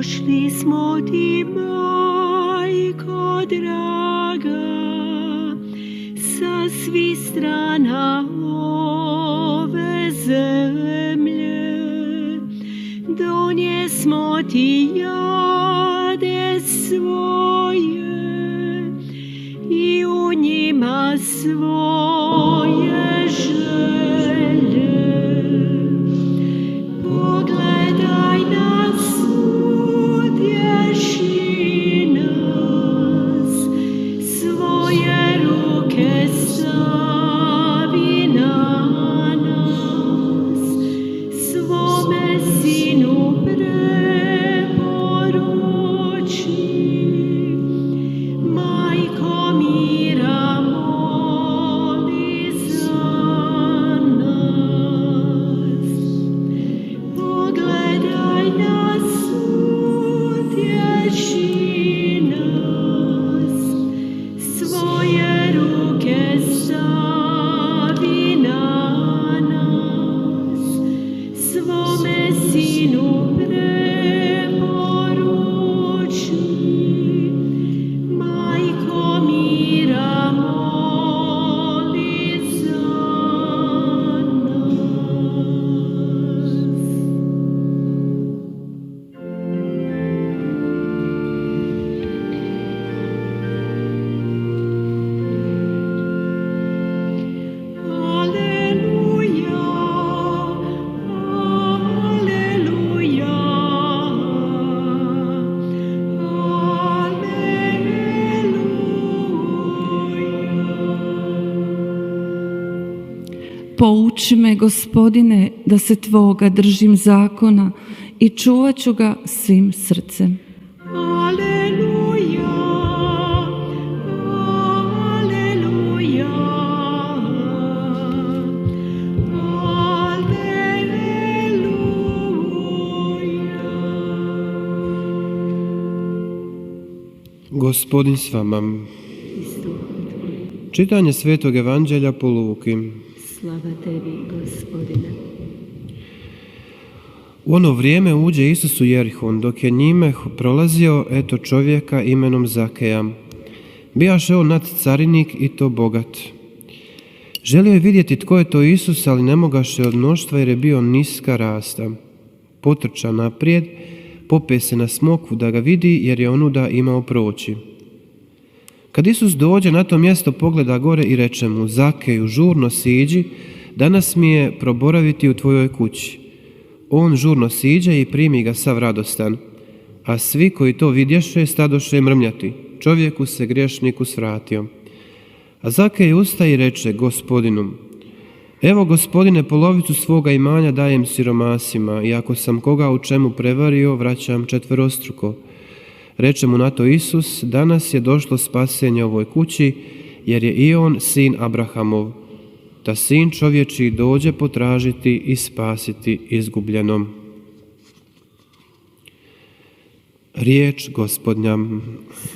došli smo ti, majko draga, sa svih strana ove zemlje. Donjesmo ti jade svoje i u njima svoje želje. Pogledaj nas, utješi nas, svoje ruke stavi na nas, svome Sinu preporuči. Majko mira, moli za nas. Pogledaj nas, utješi nas, svoje ruke stavi na nas, svome Sinu preporuči. Majko mira, moli za nas. Aleluja, aleluja, aleluja. Pouči me, Gospodine, da se Tvoga držim zakona i čuvat ću ga svim srcem. Aleluja, aleluja, aleluja. Gospodin s vama. Čitanje Svetog Evanđelja po Luki. Slava tebi, Gospodine. U ono vrijeme uđe Isus u Jerihon, dok je njime prolazio, eto čovjeka imenom Zakeja. Bijaše on nadcarinik i to bogat. Želio je vidjeti tko je to Isus, ali ne mogaše od mnoštva jer je bio niska rasta. Potrča naprijed, pope se na smokvu da ga vidi jer je onuda imao proći. Kad Isus dođe na to mjesto, pogleda gore i reče mu: Zakeju, žurno siđi, danas mi je proboraviti u tvojoj kući. On žurno siđe i primi ga sav radostan. A svi koji to vidješe stadoše mrmljati. Čovjeku se griješniku svratio. A Zakej ustaje i reče Gospodinu: Evo, Gospodine, polovicu svoga imanja dajem siromasima i ako sam koga u čemu prevario, vraćam četverostruko. Reče mu na to Isus: Danas je došlo spasenje ovoj kući, jer je i on sin Abrahamov, da sin čovječiji dođe potražiti i spasiti izgubljenom. Riječ Gospodnja.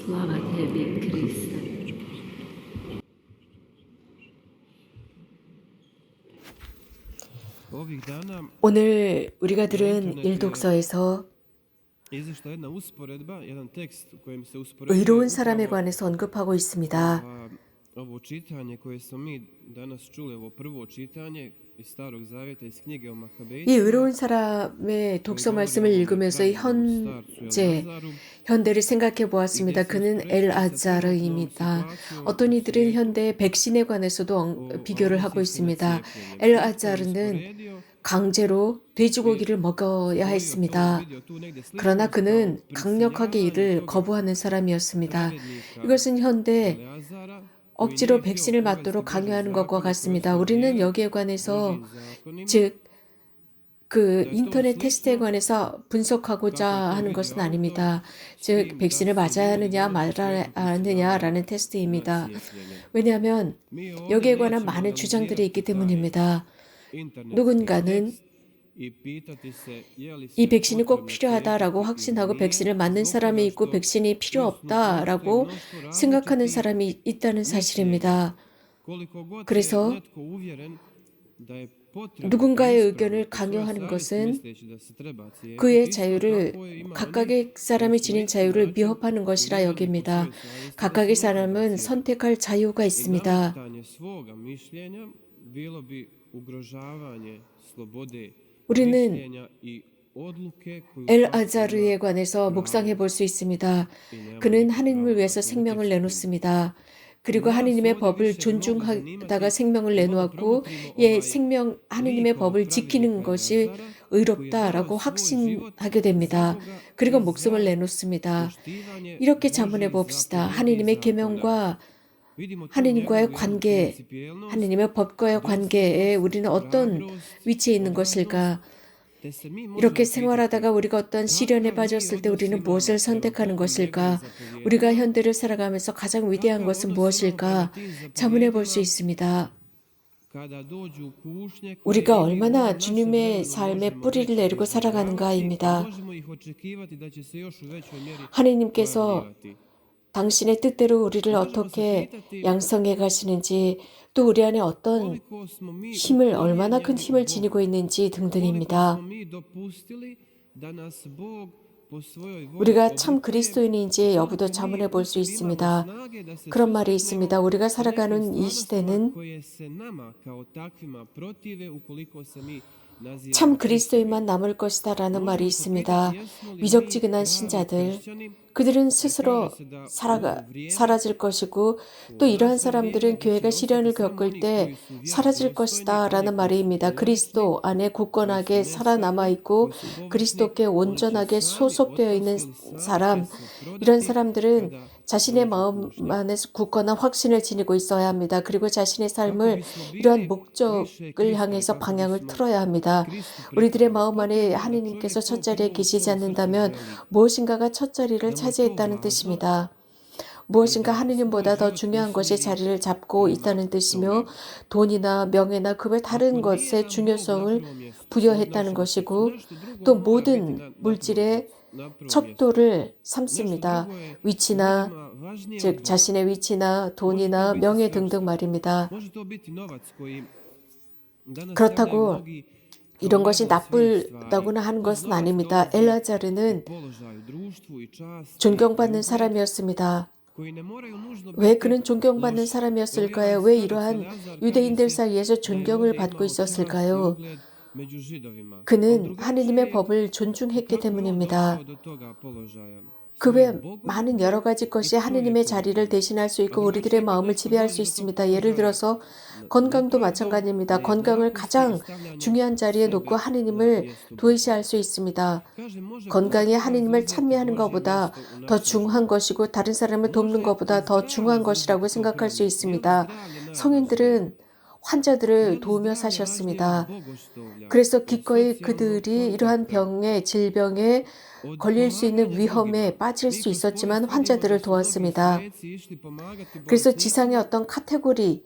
Slava tebi, Kriste. Ovih dana 오늘 우리가 들은 일독서에서 izašla jedna usporedba, jedan tekst u kojem se uspoređuje 의로운 사람에 관해서 언급하고 있습니다. ovo čitanje koje smo mi danas čuli, ovo prvo čitanje iz Starog Zavjeta, iz knjige o 이 Makabejcima. 의로운 사람의 독서 말씀을 읽으면서 현대를 생각해 보았습니다. 그는 엘아자르입니다. 어떤 이들은 현대 백신에 관해서도 비교를 하고 있습니다. 엘아자르는 강제로 돼지고기를 먹어야 했습니다. 그러나 그는 강력하게 이를 거부하는 사람이었습니다. 이것은 현대 억지로 백신을 맞도록 강요하는 것과 같습니다. 우리는 여기에 관해서 즉 그 인터넷 테스트에 관해서 분석하고자 하는 것은 아닙니다. 즉 백신을 맞아야 하느냐 말아야 하느냐라는 테스트입니다. 왜냐하면 여기에 관한 많은 주장들이 있기 때문입니다. 누군가는 이 백신이 꼭 필요하다라고 확신하고 백신을 맞는 사람이 있고 백신이 필요 없다라고 생각하는 사람이 있다는 사실입니다. 그래서 누군가의 의견을 강요하는 것은 그의 자유를, 각각의 사람이 지닌 자유를 미흡하는 것이라 여깁니다. 각각의 사람은 선택할 자유가 있습니다. 우리는 엘아자르에 관해서 묵상해 볼 수 있습니다. 그는 하느님을 위해서 생명을 내놓습니다. 그리고 하느님의 법을 존중하다가 생명을 내놓았고, 하느님의 법을 지키는 것이 의롭다라고 확신하게 됩니다. 그리고 목숨을 내놓습니다. 이렇게 자문해 봅시다. 하느님의 계명과 하느님과의 관계, 하느님의 법과의 관계에 우리는 어떤 위치에 있는 것일까? 이렇게 생활하다가 우리가 어떤 시련에 빠졌을 때 우리는 무엇을 선택하는 것일까? 우리가 현대를 살아가면서 가장 위대한 것은 무엇일까? 자문해 볼 수 있습니다. 우리가 얼마나 주님의 삶에 뿌리를 내리고 살아가는가입니다. 하느님께서 당신의 뜻대로 우리를 어떻게 양성해 가시는지, 또 우리 안에 어떤 얼마나 큰 힘을 지니고 있는지 등등입니다. 우리가 참 그리스도인인지 여부도 자문해 볼 수 있습니다. 그런 말이 있습니다. 우리가 살아가는 이 시대는 참 그리스도인만 남을 것이다라는 말이 있습니다. 미적지근한 신자들, 그들은 스스로 사라질 것이고, 또 이러한 사람들은 교회가 시련을 겪을 때 사라질 것이다 라는 말입니다. 그리스도 안에 굳건하게 살아남아 있고 그리스도께 온전하게 소속되어 있는 사람, 이런 사람들은 자신의 마음 안에서 굳건한 확신을 지니고 있어야 합니다. 그리고 자신의 삶을 이러한 목적을 향해서 방향을 틀어야 합니다. 우리들의 마음 안에 하느님께서 첫 자리에 계시지 않는다면 무엇인가가 첫 자리를 차지했다는 뜻입니다. 무엇인가 하느님보다 더 중요한 것이 자리를 잡고 있다는 뜻이며, 돈이나 명예나 그 외 다른 것에 중요성을 부여했다는 것이고, 또 모든 물질의 척도를 삼습니다. 위치나, 즉 자신의 위치나 돈이나 명예 등등 말입니다. 그렇다고 이런 것이 나쁘다고나 하는 것은 아닙니다. 엘아자르는 존경받는 사람이었습니다. 왜 그는 존경받는 사람이었을까요? 왜 이러한 유대인들 사이에서 존경을 받고 있었을까요? 그는 하느님의 법을 존중했기 때문입니다. 그 외 많은 여러 가지 것이 하느님의 자리를 대신할 수 있고 우리들의 마음을 지배할 수 있습니다. 예를 들어서 건강도 마찬가지입니다. 건강을 가장 중요한 자리에 놓고 하느님을 도외시할 수 있습니다. 건강이 하느님을 찬미하는 것보다 더 중요한 것이고 다른 사람을 돕는 것보다 더 중요한 것이라고 생각할 수 있습니다. 성인들은 환자들을 도우며 사셨습니다. 그래서 기꺼이 그들이 이러한 질병에 걸릴 수 있는 위험에 빠질 수 있었지만 환자들을 도왔습니다. 그래서 지상의 어떤 카테고리를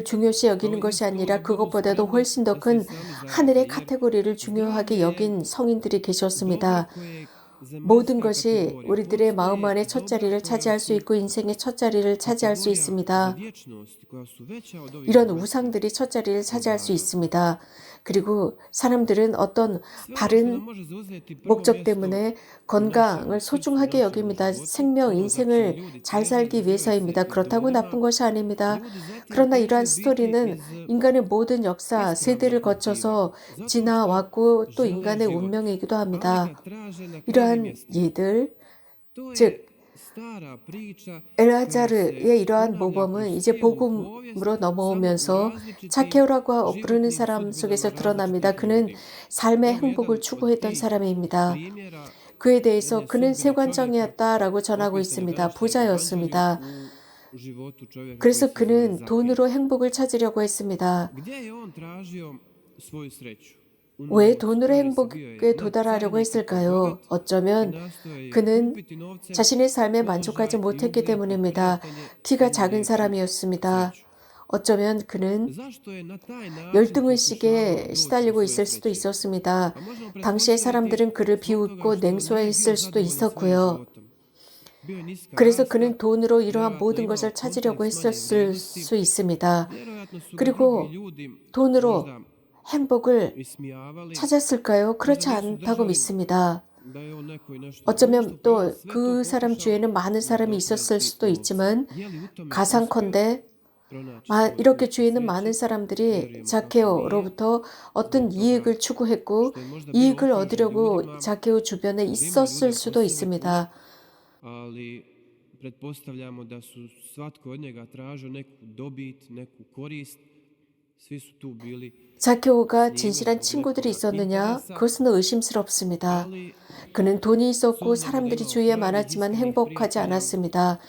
중요시 여기는 것이 아니라 그것보다도 훨씬 더 큰 하늘의 카테고리를 중요하게 여긴 성인들이 계셨습니다. 모든 것이 우리들의 마음 안에 첫 자리를 차지할 수 있고 인생의 첫 자리를 차지할 수 있습니다. 이런 우상들이 첫 자리를 차지할 수 있습니다. 그리고 사람들은 어떤 바른 목적 때문에 건강을 소중하게 여깁니다. 인생을 잘 살기 위해서입니다. 그렇다고 나쁜 것이 아닙니다. 그러나 이러한 스토리는 인간의 모든 역사, 세대를 거쳐서 지나왔고 또 인간의 운명이기도 합니다. 이러한 예들, 즉 엘아자르의 이러한 모범은 이제 복음으로 넘어오면서 자케오라고 부르는 사람 속에서 드러납니다. 그는 삶의 행복을 추구했던 사람입니다. 그에 대해서 그는 세관장이었다라고 전하고 있습니다. 부자였습니다. 그래서 그는 돈으로 행복을 찾으려고 했습니다. 왜 돈으로 행복에 도달하려고 했을까요? 어쩌면 그는 자신의 삶에 만족하지 못했기 때문입니다. 키가 작은 사람이었습니다. 어쩌면 그는 열등의식에 시달리고 있을 수도 있었습니다. 당시의 사람들은 그를 비웃고 냉소했을 수도 있었고요. 그래서 그는 돈으로 이러한 모든 것을 찾으려고 했었을 수 있습니다. 그리고 돈으로 행복을 ismijavali, 찾았을까요? 그렇지 않다고 믿습니다. da je on neko i nešto 어쩌면 društvo, 또 sve to 그 사람 pokušao 주위에는 많은 사람이 있었을 nadoknaditi 수도 novcem. 있지만 Je li u tome uspio 가상컨대 pronaći svoj 이렇게 put 주위에 있는 sreće? 많은 사람들이 Vjerujemo kako nije. 자케오로부터 어떤 Zbog toga 이익을 추구했고 što je možda bio 이익을 okružen 얻으려고 ljudima, 자케오 주변에 koji imaju 있었을 ljude oko 수도 sebe puno, 있습니다. ali pretpostavljamo da su svatko od njega tražio neku dobit, neku korist. Svi su tu bili 자케오가 s njime 진실한 zbog 친구들이 nekoga 있었느냐? interesa, 그것은 의심스럽습니다. ali 그는 돈이 있었고 sumnjamo da 사람들이 imao 주위에 pravih 많았지만 iskrenih 행복하지 prijatelja 않았습니다.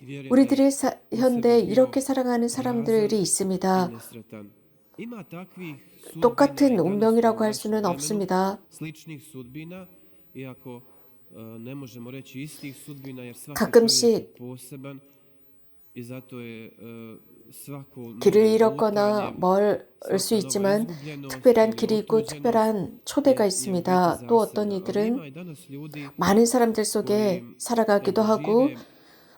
i vjerujem da 우리들의 je u sebi 현대에 bio 이렇게 살아가는 prazan 사람들이 i 있습니다. nesretan. Ima takvih sudbina 똑같은 i danas u 운명이라고 할 našem 수는 vremenu, 없습니다. sličnih sudbina, iako ne možemo reći istih sudbina jer svaki čovjek 가끔씩 je poseban i zato je svako novo 길을 lutanje, 잃었거나 멀 수 svaka nova 있지만 izgubljenost 특별한 ili 길이 있고 otuđenost 특별한 초대가 je u biti 있습니다. 또 어떤 zasebna. Ali 이들은 ima i danas ljudi 많은 사람들 속에 koji 살아가기도 eto, 하고 žive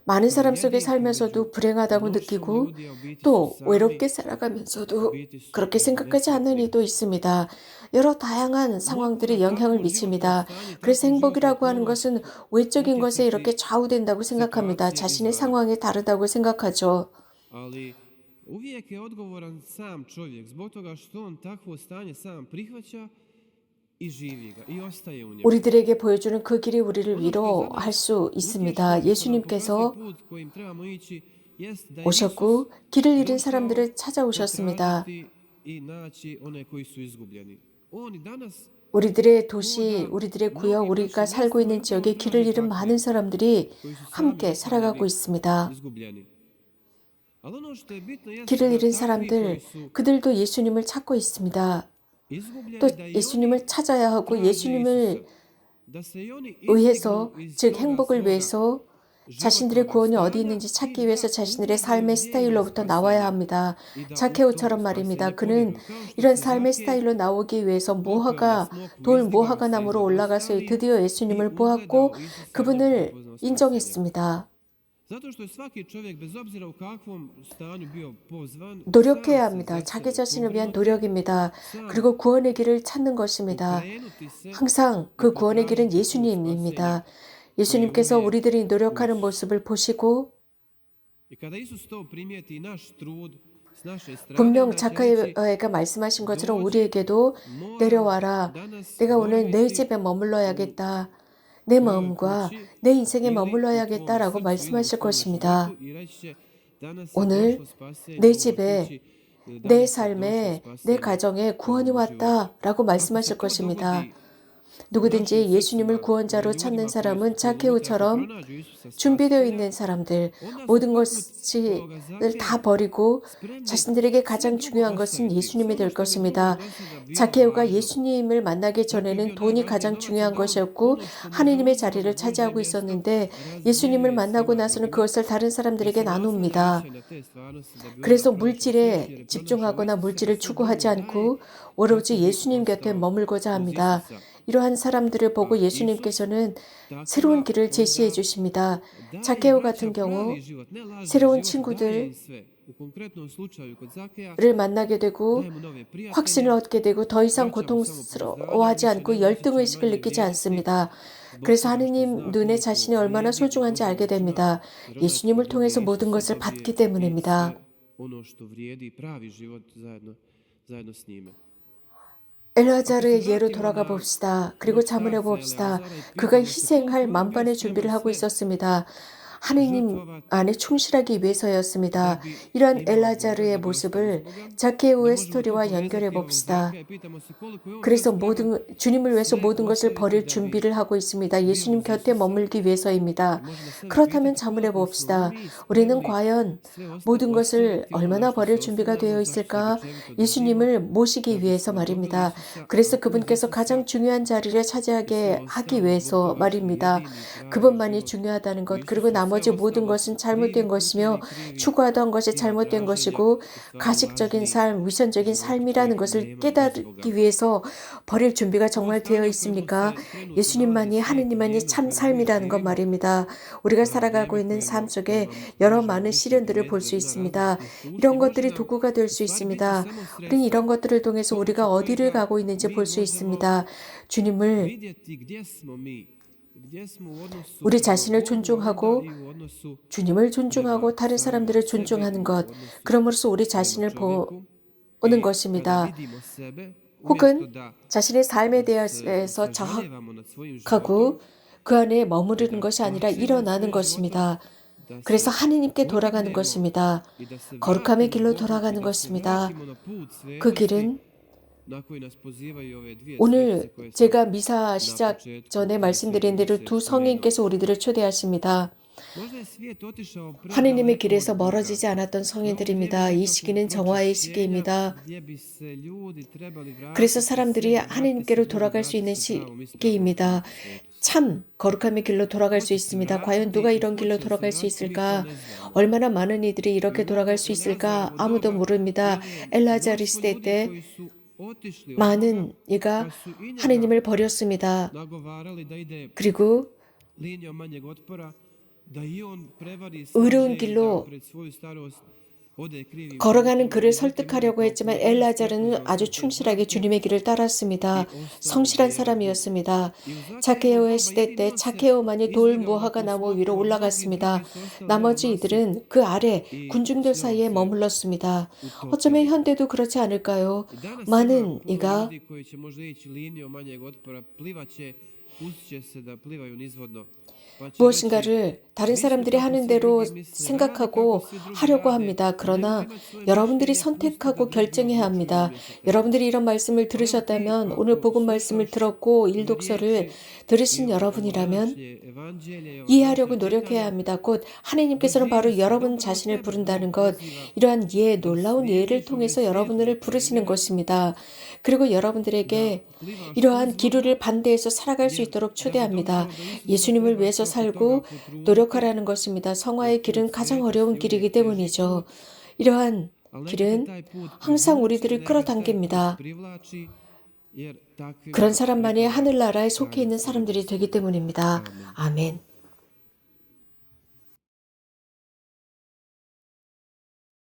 많은 kao 사람 속에 jedinke među 살면서도 불행하다고 mnoštvom 느끼고 ljudi, a u biti su 또 sami, 외롭게 u 살아가면서도 biti su 그렇게 생각하지 않는 nesretni. 이도 있습니다. 여러 다양한 상황들이 Nekome 영향을 takvo životno 미칩니다. stanje, 그래서 takva životna 행복이라고 하는 okolnost 것은 외적인 것에 이렇게 utjecati 좌우된다고 생각합니다. situacije 자신의 izvana. 상황에 다르다고 생각하죠. Ali uvijek je odgovoran sam čovjek zbog toga što on takvo stanje sam prihvaća i živi ga i ostaje u njemu. 우리들에게 보여주는 그 길이 우리를 Ono što je za 위로할 nas 수 utješno 있습니다. i što nam pokazuje 예수님께서 put kojim trebamo ići jest da je Isus 오셨고 길을 잃은 došao 사람들을 찾아오셨습니다. potražiti i naći one koji su izgubljeni. On i danas 우리들의 도시, 우리들의 구역, 우리가 살고 있는 지역에 길을 잃은 많은 사람들이 koji su sami 함께 ostali 살아가고 있습니다. izgubljeni. Ali ono što je bitno jeste 길을 da 잃은 takvi koji 사람들, su 그들도 예수님을 찾고 있습니다. izgubljeni, 또 da i oni 예수님을 찾아야 하고 traže 예수님을 Isusa. Da se i oni 의해서, izdignu iz 즉 toga 행복을 svoga 위해서 자신들의 구원이 어디 있는지 찾기 위해서 자신들의 삶의 스타일로부터 나와야 합니다. 자케오처럼 말입니다. 그는 이런 삶의 스타일로 나오기 위해서 돌 모하가 나무로 올라가서 드디어 예수님을 보았고 그분을 인정했습니다. Zato što je svaki čovjek bez obzira u kakvom stanju bio pozvan 노력해야 sam se 합니다. za 자기 sebe 자신을 위한 pobrinuti, 노력입니다. sam 그리고 구원의 길을 찾는 것입니다. okrenuti se 항상 i 그 구원의 길은 potražiti put 예수님입니다. spasenja 예수님께서 koji je 우리들이 uvijek 노력하는 uz. 모습을 보시고 I kada Isus to primijeti i naš trud s naše strane, 분명 onda će reći 자카야가 말씀하신 것처럼 dođi, 우리에게도 moram 내려와라. danas 내가 오늘 내 boraviti 집에 u 머물러야겠다. 내 tvojoj 마음과 kući 내 인생에 ili u tvome 머물러야겠다라고 srcu ili u 말씀하실 tvome 것입니다. životu i reći će danas je 오늘 došlo spasenje 내 u ovoj 집에 kući, 내 danas je došlo 삶에, 내 spasenje 가정에 u 구원이 ovom životu. 왔다라고 Ako se 말씀하실 to 것입니다. dogodi u našim 누구든지 예수님을 srcima, 구원자로 ljudima 찾는 koji 사람은 unutra ako 자케오처럼 pronađu Isusa 준비되어 spasitelja, 있는 사람들, onda su 모든 poput 것을 ovoga 다 Zakeja 버리고 spremni 자신들에게 sve 가장 drugo 중요한 것은 ostaviti. 예수님이 Sve 될 ono što bi drugo 것입니다. do sada bilo 자케오가 važno. 예수님을 만나기 Čak bi 전에는 bio 돈이 najvažniji 가장 novac, 중요한 onda on 것이었고 ono što mu 하느님의 zauzima 자리를 bolje 차지하고 mjesto 있었는데 예수님을 razdijelio je 만나고 svima 나서는 drugima 그것을 다른 jer 사람들에게 se naslanja 나눕니다. više na te stvarnosti da bi 그래서 onda pronašao sreću 물질에 jer je pronašao 집중하거나 Isusa i 물질을 sve 추구하지 drugo daje 않고 오로지 kako bi 예수님 곁에 ostao 머물고자 uz 합니다. Isusa. 이러한 사람들을 보고 A Isus 예수님께서는 새로운 takvima 길을 제시해 onda 주십니다. daje 자케오 vraća 같은 경우 pravi život, ne lažni 새로운 život, daje im 친구들을 sve. U konkretnom slučaju kod Zakeja 만나게 되고 daje mu nove 확신을 prijatelje, 얻게 되고 더 이상 vraća mu 고통스러워하지 samopoznanje, 않고 više nema 열등 osjećaj 의식을 manje 느끼지 vrijednosti 않습니다. zbog 그래서 toga što 하느님 zna 눈에 koliko 자신이 얼마나 vrijedi u 소중한지 Božjim 알게 očima, 됩니다. jer onaj 예수님을 tko 통해서 dobije 모든 Isusa 것을 dobije 받기 i 때문입니다. sve ono što vrijedi pravi život zajedno s njime. Ako se 엘라자르의 예로 vratimo 돌아가 na 봅시다. 그리고 자문해 starca 봅시다. Eleazara i 그가 pitamo se 희생할 koliko je on bio 만반의 spreman 준비를 하고 sve 있었습니다. 하느님 žrtvovati 안에 충실하기 da 위해서였습니다. bi 이러한 imao Boga, 엘라자르의 da bi ostao uz 모습을 Boga, da 자케오의 možemo to 스토리와 연결해 povezati ovog 봅시다. Zakeja i pitamo se koliko je on bio 그래서 spreman 주님을 위해서 sve 모든 것을 ostaviti 버릴 da bi 준비를 하고 있습니다. bio 예수님 uz 곁에 Isusa. 머물기 I 위해서입니다. možemo sebe 그렇다면 pitati 자문해 koliko smo 봅시다. mi 우리는 spremni 과연 sve 모든 것을 ostaviti ono 얼마나 na što 버릴 se 준비가 되어 oslanjamo, zašto se 있을까? grčevito držimo 예수님을 da 모시기 위해서 bismo dobili 말입니다. Isusa, 그래서 a uz 그분께서 Isusa 가장 중요한 자리를 i sve 차지하게 하기 ostalo zbog 위해서 toga što je 말입니다. jedini pravi 그분만이 život 중요하다는 u 것, 그리고 Isusu 나머지 모든 것은 잘못된 것이며 추구하던 것이 잘못된 것이고 가식적인 삶, 위선적인 삶이라는 것을 깨닫기 위해서 버릴 준비가 정말 되어 있습니까? 예수님만이 하느님만이 참 삶이라는 것 말입니다. 우리가 살아가고 있는 삶 속에 여러 많은 시련들을 볼 수 있습니다. 이런 것들이 도구가 될 수 있습니다. 우리는 이런 것들을 통해서 우리가 어디를 가고 있는지 볼 수 있습니다. 주님을 우리 자신을 존중하고 주님을 존중하고 다른 사람들을 존중하는 것, 그럼으로써 우리 자신을 보는 것입니다. 혹은 자신의 삶에 대해서 자학하고 그 안에 머무르는 것이 아니라 일어나는 것입니다. 그래서 하느님께 돌아가는 것입니다. 거룩함의 길로 돌아가는 것입니다. 그 길은 오늘 제가 미사 시작 전에 말씀드린 대로 두 성인께서 우리들을 초대하십니다. 하느님의 길에서 멀어지지 않았던 성인들입니다. 이 시기는 정화의 시기입니다. 그래서 사람들이 하느님께로 돌아갈 수 있는 시기입니다. 참 거룩함의 길로 돌아갈 수 있습니다. 과연 누가 이런 길로 돌아갈 수 있을까? 얼마나 많은 이들이 이렇게 돌아갈 수 있을까? 아무도 모릅니다. 엘라자르 시대 때 많은 이가 하느님을 버렸습니다. 그리고 의로운 길로 걸어가는 그를 설득하려고 했지만 엘라자르는 아주 충실하게 주님의 길을 따랐습니다. 성실한 사람이었습니다. 자케오의 시대 때 자케오만이 돌 무화과 나무 위로 올라갔습니다. 나머지 이들은 그 아래 군중들 사이에 머물렀습니다. 어쩌면 현대도 그렇지 않을까요? 많은 이가 무엇인가를 다른 사람들이 하는 대로 생각하고 하려고 합니다. 그러나 여러분들이 선택하고 결정해야 합니다. 여러분들이 이런 말씀을 들으셨다면, 오늘 복음 말씀을 들었고 일독서를 들으신 여러분이라면 이해하려고 노력해야 합니다. 곧 하나님께서는 바로 여러분 자신을 부른다는 것, 이러한 놀라운 예를 통해서 여러분을 부르시는 것입니다. 그리고 여러분들에게 이러한 기류를 반대해서 살아갈 수 있도록 초대합니다. 예수님을 위해서 살고 노력하라는 것입니다. 성화의 길은 가장 어려운 길이기 때문이죠. 이러한 길은 항상 우리들을 끌어당깁니다. 그런 사람만이 하늘나라에 속해 있는 사람들이 되기 때문입니다. 아멘.